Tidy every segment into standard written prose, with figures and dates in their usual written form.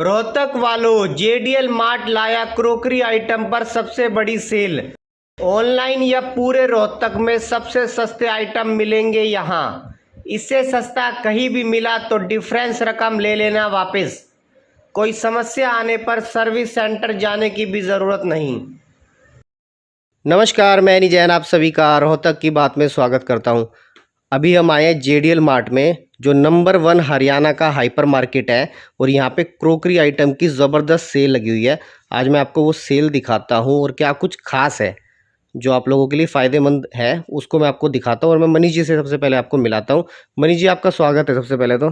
रोहतक वालों, जेडीएल मार्ट लाया crockery item पर सबसे बड़ी सेल। ऑनलाइन या पूरे रोहतक में सबसे सस्ते आइटम मिलेंगे यहाँ। इससे सस्ता कहीं भी मिला तो डिफरेंस रकम ले लेना वापस। कोई समस्या आने पर सर्विस सेंटर जाने की भी ज़रूरत नहीं। नमस्कार, मैं जैन आप सभी का रोहतक की बात में स्वागत करता हूँ। अभी हम आए हैं जेडीएल मार्ट में, जो नंबर 1 हरियाणा का हाइपर मार्केट है, और यहाँ पे क्रोकरी आइटम की ज़बरदस्त सेल लगी हुई है। आज मैं आपको वो सेल दिखाता हूँ और क्या कुछ खास है जो आप लोगों के लिए फ़ायदेमंद है, उसको मैं आपको दिखाता हूँ। और मैं मनीष जी से सबसे पहले आपको मिलाता हूँ। मनीष जी, आपका स्वागत है सबसे पहले तो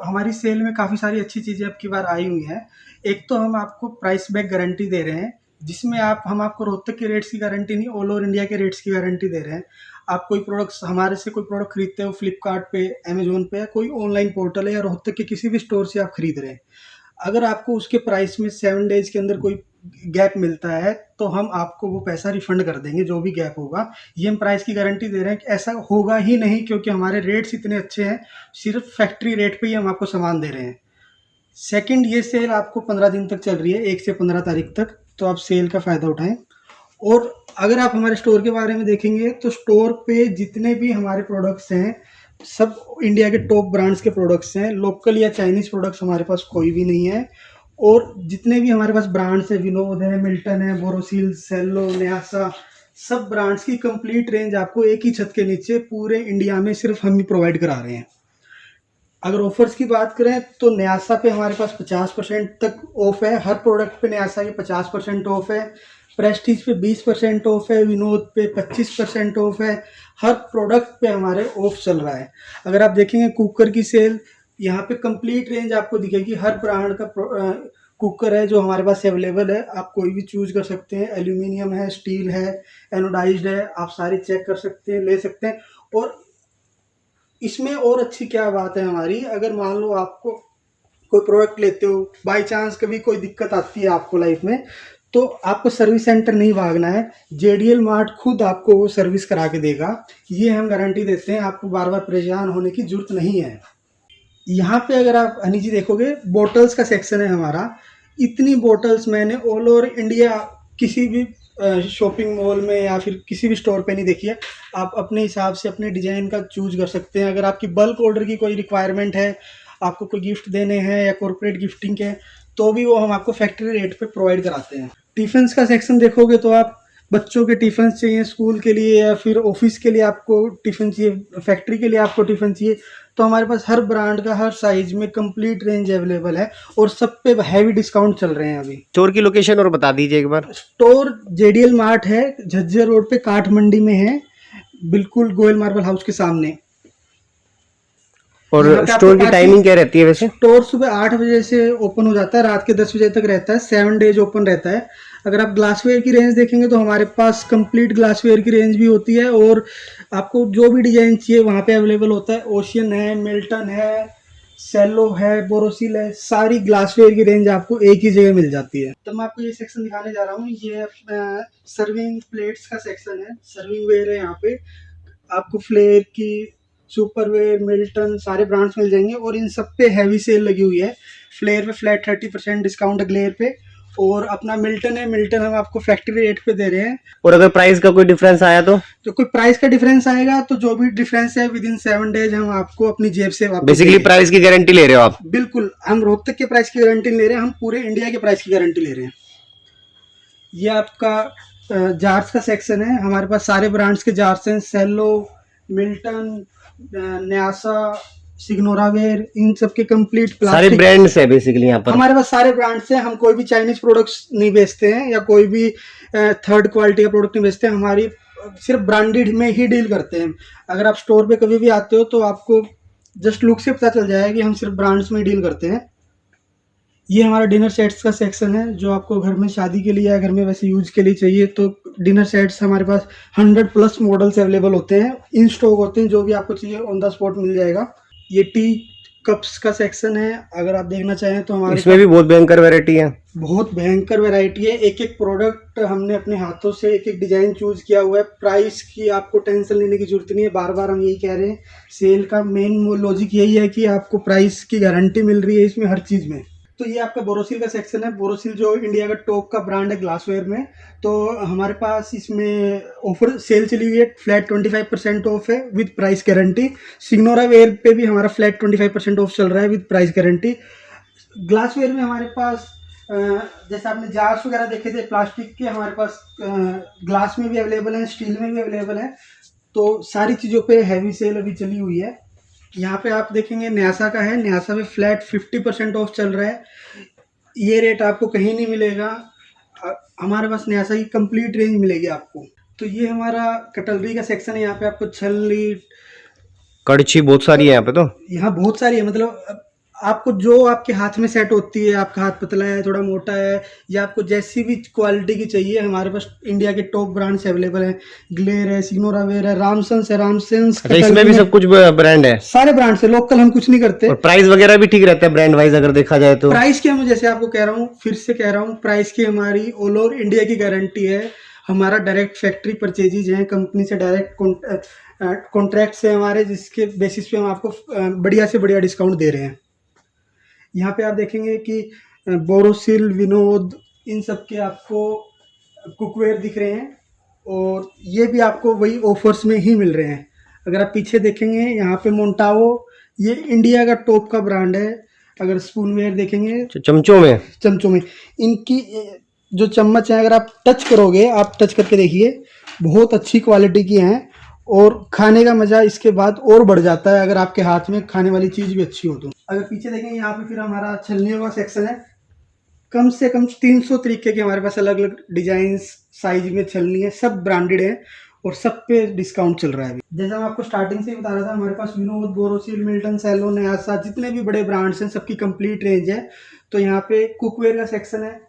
हमारी सेल में काफ़ी सारी अच्छी चीज़ें अब की बार आई हुई हैं। एक तो हम आपको प्राइस बैक गारंटी दे रहे हैं, जिसमें हम आपको रोहतक के रेट्स की गारंटी नहीं, ऑल ओवर इंडिया के रेट्स की गारंटी दे रहे हैं। आप कोई प्रोडक्ट्स हमारे से कोई प्रोडक्ट खरीदते हो फ्लिपकार्ट पे, अमेजोन पे, या कोई ऑनलाइन पोर्टल है, या रोहतक के किसी भी स्टोर से आप खरीद रहे हैं, अगर आपको उसके प्राइस में 7 डेज के अंदर कोई गैप मिलता है तो हम आपको वो पैसा रिफंड कर देंगे, जो भी गैप होगा। ये हम प्राइस की गारंटी दे रहे हैं कि ऐसा होगा ही नहीं, क्योंकि हमारे रेट्स इतने अच्छे हैं। सिर्फ फैक्ट्री रेट पे ही हम आपको सामान दे रहे हैं। सेकंड, ये सेल आपको 15 दिन तक चल रही है, 1 से 15 तारीख तक, तो आप सेल का फ़ायदा उठाएं। और अगर आप हमारे स्टोर के बारे में देखेंगे तो स्टोर पे जितने भी हमारे प्रोडक्ट्स हैं सब इंडिया के टॉप ब्रांड्स के प्रोडक्ट्स हैं। लोकल या चाइनीज़ प्रोडक्ट्स हमारे पास कोई भी नहीं है। और जितने भी हमारे पास ब्रांड्स हैं, विनोद है, मिल्टन है, बोरोसिल, सेलो, न्यासा, सब ब्रांड्स की कंप्लीट रेंज आपको एक ही छत के नीचे पूरे इंडिया में सिर्फ हम ही प्रोवाइड करा रहे हैं। अगर ऑफर्स की बात करें तो न्यासा पे हमारे पास 50% तक ऑफ है। हर प्रोडक्ट पे न्यासा के 50% ऑफ है। प्रेस्टीज पे 20% ऑफ है। विनोद पे 25% ऑफ है। हर प्रोडक्ट पे हमारे ऑफ चल रहा है। अगर आप देखेंगे कुकर की सेल, यहाँ पे कंप्लीट रेंज आपको दिखेगी। हर ब्रांड का कुकर है जो हमारे पास अवेलेबल है। आप कोई भी चूज कर सकते हैं। एल्यूमिनियम है, स्टील है, एनोडाइज्ड है, आप सारे चेक कर सकते हैं, ले सकते हैं। और इसमें और अच्छी क्या बात है हमारी, अगर मान लो आपको कोई प्रोडक्ट लेते हो, बाय चांस कभी कोई दिक्कत आती है आपको लाइफ में, तो आपको सर्विस सेंटर नहीं भागना है। जेडीएल मार्ट खुद आपको वो सर्विस करा के देगा। ये हम गारंटी देते हैं, आपको बार बार परेशान होने की जरूरत नहीं है। यहाँ पे अगर आप हनी जी देखोगे, बोटल्स का सेक्शन है हमारा। इतनी बोटल्स मैंने ऑल ओवर इंडिया किसी भी शॉपिंग मॉल में या फिर किसी भी स्टोर पे नहीं देखी है। आप अपने हिसाब से अपने डिजाइन का चूज कर सकते हैं। अगर आपकी बल्क ऑर्डर की कोई रिक्वायरमेंट है, आपको कोई गिफ्ट देने हैं या कॉर्पोरेट गिफ्टिंग के, तो भी वो हम आपको फैक्ट्री रेट पे प्रोवाइड कराते हैं। टिफिन्स का सेक्शन देखोगे तो आप बच्चों के टिफिन चाहिए स्कूल के लिए या फिर ऑफिस के लिए आपको टिफिन चाहिए, फैक्ट्री के लिए आपको टिफिन चाहिए, तो हमारे पास हर ब्रांड का हर साइज में कंप्लीट रेंज अवेलेबल है। और सब पे हैवी डिस्काउंट चल रहे हैं अभी। स्टोर की लोकेशन और बता दीजिए एक बार। स्टोर जेडीएल मार्ट है, झज्जर रोड पे, काठ मंडी में है, बिल्कुल गोयल मार्बल हाउस के सामने। और स्टोर की टाइमिंग क्या रहती है वैसे? स्टोर सुबह 8 बजे से ओपन हो जाता है, रात के 10 बजे तक रहता है। 7 डेज ओपन रहता है। अगर आप ग्लासवेयर की रेंज देखेंगे तो हमारे पास कंप्लीट ग्लासवेयर की रेंज भी होती है, और आपको जो भी डिजाइन चाहिए वहाँ पे अवेलेबल होता है। ओशियन है, मिल्टन है, सेलो है, बोरोसिल है, सारी ग्लासवेयर की रेंज आपको एक ही जगह मिल जाती है। तो मैं आपको ये सेक्शन दिखाने जा रहा हूँ। ये सर्विंग प्लेट्स का सेक्शन है, सर्विंग वेयर है। यहाँ पे आपको फ्लेयर की, सुपरवेयर, मिल्टन, सारे ब्रांड्स मिल जाएंगे। और इन सब पे हैवी सेल लगी हुई है। फ्लेयर पे फ्लैट 30% डिस्काउंट है ग्लेयर पे। और अपना मिल्टन है, मिल्टन हम आपको फैक्ट्री रेट पे दे रहे हैं। और अगर प्राइस का कोई डिफरेंस आया तो कोई प्राइस का डिफरेंस आएगा तो जो भी डिफरेंस है विद इन 7 डेज हम आपको अपनी जेब से वापस बेसिकली प्राइस की गारंटी ले रहे हो आप? बिल्कुल, हम रोहतक के प्राइस की गारंटी ले रहे हैं, हम पूरे इंडिया के प्राइस की गारंटी ले रहे हैं। ये आपका जार्स का सेक्शन है। हमारे पास सारे ब्रांड्स के जार्स हैं, सेलो, मिल्टन, न्यासा, सिग्नोरावेयर, इन सब के कंप्लीट सारे ब्रांड्स है बेसिकली यहाँ पर। हमारे पास सारे ब्रांड्स हैं। हम कोई भी चाइनीज प्रोडक्ट्स नहीं बेचते हैं या कोई भी थर्ड क्वालिटी का प्रोडक्ट नहीं बेचते हैं। हमारी सिर्फ ब्रांडेड में ही डील करते हैं। अगर आप स्टोर पे कभी भी आते हो तो आपको जस्ट लुक से पता चल जाएगा कि हम सिर्फ ब्रांड्स में डील करते हैं। ये हमारा डिनर सेट्स का सेक्शन है, जो आपको घर में शादी के लिए या घर में वैसे यूज के लिए चाहिए तो डिनर सेट्स हमारे पास 100+ मॉडल्स अवेलेबल होते हैं, इन स्टॉक होते हैं। जो भी आपको चाहिए ऑन द स्पॉट मिल जाएगा। ये टी कप्स का सेक्शन है। अगर आप देखना चाहें तो हमारे इसमें भी बहुत भयंकर वैरायटी है, बहुत भयंकर वैरायटी है। एक एक प्रोडक्ट हमने अपने हाथों से एक एक डिजाइन चूज किया हुआ है। प्राइस की आपको टेंशन लेने की जरूरत नहीं है। बार बार हम यही कह रहे हैं, सेल का मेन लॉजिक यही है कि आपको प्राइस की गारंटी मिल रही है इसमें हर चीज में। तो ये आपका बोरोसिल का सेक्शन है। बोरोसिल जो इंडिया का टॉप का ब्रांड है ग्लासवेयर में। तो हमारे पास इसमें ऑफर सेल चली हुई है, फ्लैट 25% ऑफ है with price guarantee. Signora where पे भी हमारा फ्लैट 25% ऑफ चल रहा है विद प्राइस गारंटी। ग्लासवेयर में हमारे पास जैसे आपने जार्स वगैरह देखे थे प्लास्टिक के, हमारे पास ग्लास में भी अवेलेबल है, स्टील में भी अवेलेबल है। तो सारी चीज़ों पे हैवी सेल अभी चली हुई है। यहाँ पे आप देखेंगे न्यासा का है, न्यासा में फ्लैट 50% ऑफ चल रहा है। ये रेट आपको कहीं नहीं मिलेगा, हमारे पास न्यासा की कंप्लीट रेंज मिलेगी आपको। तो ये हमारा कटलरी का सेक्शन है। यहाँ पे आपको छलनी कड़छी बहुत सारी है यहाँ पे। तो यहाँ बहुत सारी है, मतलब आपको जो आपके हाथ में सेट होती है, आपका हाथ पतला है थोड़ा मोटा है, या आपको जैसी भी क्वालिटी की चाहिए, हमारे पास इंडिया के टॉप ब्रांड्स अवेलेबल हैं। ग्लेयर है, सिग्नोरा वेयर है, रामसन्स है, रामसन्स। इसमें भी सब कुछ ब्रांड है, सारे ब्रांड से, लोकल हम कुछ नहीं करते। और प्राइस वगैरह भी ठीक रहता है ब्रांड वाइज अगर देखा जाए तो। प्राइस की हम जैसे आपको कह रहा हूँ, फिर से कह रहा हूँ, प्राइस की हमारी ऑल ओवर इंडिया की गारंटी है। हमारा डायरेक्ट फैक्ट्री परचेजेज हैं, कंपनी से डायरेक्ट कॉन्ट्रैक्ट से हमारे, जिसके बेसिस पे हम आपको बढ़िया से बढ़िया डिस्काउंट दे रहे हैं। यहाँ पे आप देखेंगे कि बोरोसिल, विनोद, इन सब के आपको कुकवेयर दिख रहे हैं, और ये भी आपको वही ऑफर्स में ही मिल रहे हैं। अगर आप पीछे देखेंगे यहाँ पे मोंटाओ, ये इंडिया का टॉप का ब्रांड है। अगर स्पूनवेयर देखेंगे, चमचों में इनकी जो चम्मच है, अगर आप टच करोगे, आप टच करके देखिए, बहुत अच्छी क्वालिटी की हैं, और खाने का मज़ा इसके बाद और बढ़ जाता है अगर आपके हाथ में खाने वाली चीज़ भी अच्छी हो तो। अगर पीछे देखेंगे यहाँ पे फिर हमारा छलनियों का सेक्शन है। कम से कम 300 तरीके के हमारे पास अलग अलग डिजाइन साइज में छलनी है, सब ब्रांडेड है, और सब पे डिस्काउंट चल रहा है अभी। जैसा मैं आपको स्टार्टिंग से ही बता रहा था, हमारे पास विनोद, बोरोसिल, मिल्टन, सेलो, न्यासा, जितने भी बड़े ब्रांड्स हैं सबकी कंप्लीट रेंज है। तो यहाँ पे कुकवेयर का सेक्शन है,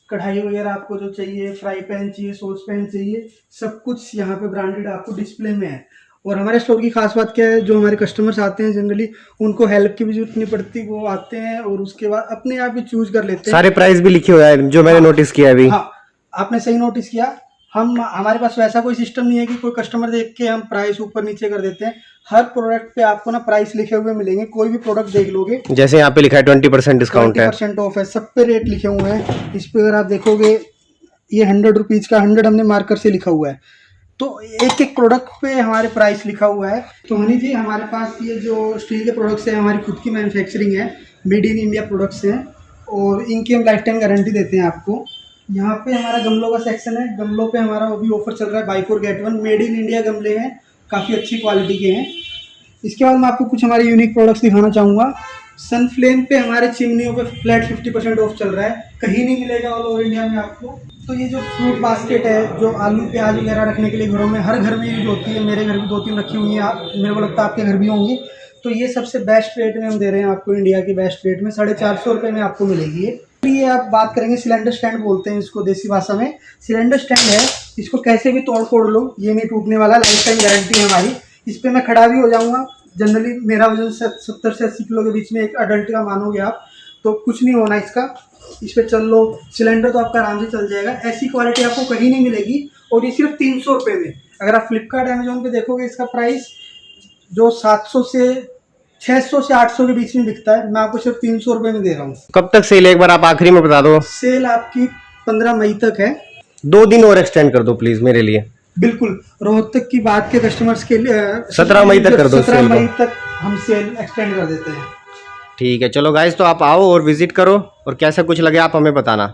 कढ़ाई वगैरह आपको जो चाहिए, फ्राई पैन चाहिए, सॉस पैन चाहिए, सब कुछ यहाँ पे ब्रांडेड आपको डिस्प्ले में है। और हमारे स्टोर की खास बात क्या है, जो हमारे कस्टमर्स आते हैं जनरली उनको हेल्प की भी जरूरत नहीं पड़ती, वो आते हैं और उसके बाद अपने आप ही चूज कर लेते हैं। सारे प्राइस भी लिखे हुए हैं जो मैंने नोटिस किया अभी। हाँ, आपने सही नोटिस किया। हमारे पास वैसा कोई सिस्टम नहीं है कि कोई कस्टमर देख के हम प्राइस ऊपर नीचे कर देते हैं। हर प्रोडक्ट पे आपको ना प्राइस लिखे हुए मिलेंगे, कोई भी प्रोडक्ट देख लोगे, जैसे यहाँ पे लिखा है 20% डिस्काउंट है, 20% ऑफ है, सब पे रेट लिखे हुए हैं। इस पे अगर आप देखोगे, ये 100 रुपीज़ का 100 हमने मार्कर से लिखा हुआ है। तो एक एक प्रोडक्ट पे हमारे प्राइस लिखा हुआ है। तो हनी जी, हमारे पास ये जो स्टील के प्रोडक्ट्स हैं, हमारी खुद की मैन्युफैक्चरिंग है, मेड इन इंडिया प्रोडक्ट्स हैं, और इनकी हम लाइफ टाइम गारंटी देते हैं आपको। यहाँ पे हमारा गमलों का सेक्शन है। गमलों पे हमारा अभी ऑफर चल रहा है, buy 4 get 1, made in India गमले हैं, काफ़ी अच्छी क्वालिटी के हैं। इसके बाद मैं आपको कुछ हमारे यूनिक प्रोडक्ट्स दिखाना चाहूँगा। सनफ्लेम पे हमारे चिमनियों पे फ्लैट 50% ऑफ चल रहा है, कहीं नहीं मिलेगा ऑल ओवर इंडिया में आपको। तो ये जो फ्रूट बास्केट है, जो आलू प्याज वगैरह रखने के लिए घरों में, हर घर में यूज होती है, मेरे घर भी 2-3 रखी हुई हैं, आप, मेरे को लगता है आपके घर भी होंगी। तो ये सबसे बेस्ट रेट में हम दे रहे हैं आपको, इंडिया के बेस्ट रेट में 450 रुपये में आपको मिलेगी ये आप बात करेंगे, सिलेंडर स्टैंड बोलते हैं इसको देसी भाषा में। सिलेंडर स्टैंड है, इसको कैसे भी तोड़ फोड़ लो, ये नहीं टूटने वाला, लाइफ टाइम गारंटी है हमारी। इस पर मैं खड़ा भी हो जाऊँगा, जनरली मेरा वजन 70 से 80 किलो के बीच में, एक अडल्ट का मानोगे आप, तो कुछ नहीं होना इसका। इस पर चल लो, सिलेंडर तो आपका आराम से चल जाएगा। ऐसी क्वालिटी आपको कहीं नहीं मिलेगी, और ये सिर्फ 300 रुपये में। अगर आप फ्लिपकार्ट, अमेजोन पे देखोगे, इसका प्राइस जो 700 से 600 से 800 के बीच में बिकता है, मैं आपको सिर्फ 300 रुपये में दे रहा हूँ। कब तक सेल है, एक बार आप आखिरी में बता दो। सेल आपकी 15 मई तक है। 2 दिन और एक्सटेंड कर दो प्लीज मेरे लिए। बिल्कुल, रोहतक की बात के कस्टमर्स के लिए 17 मई तक कर दो। 17 मई तक हम सेल एक्सटेंड कर देते हैं। ठीक है, चलो गाइस, तो आप आओ और विजिट करो, और कैसा कुछ लगे आप हमें बताना।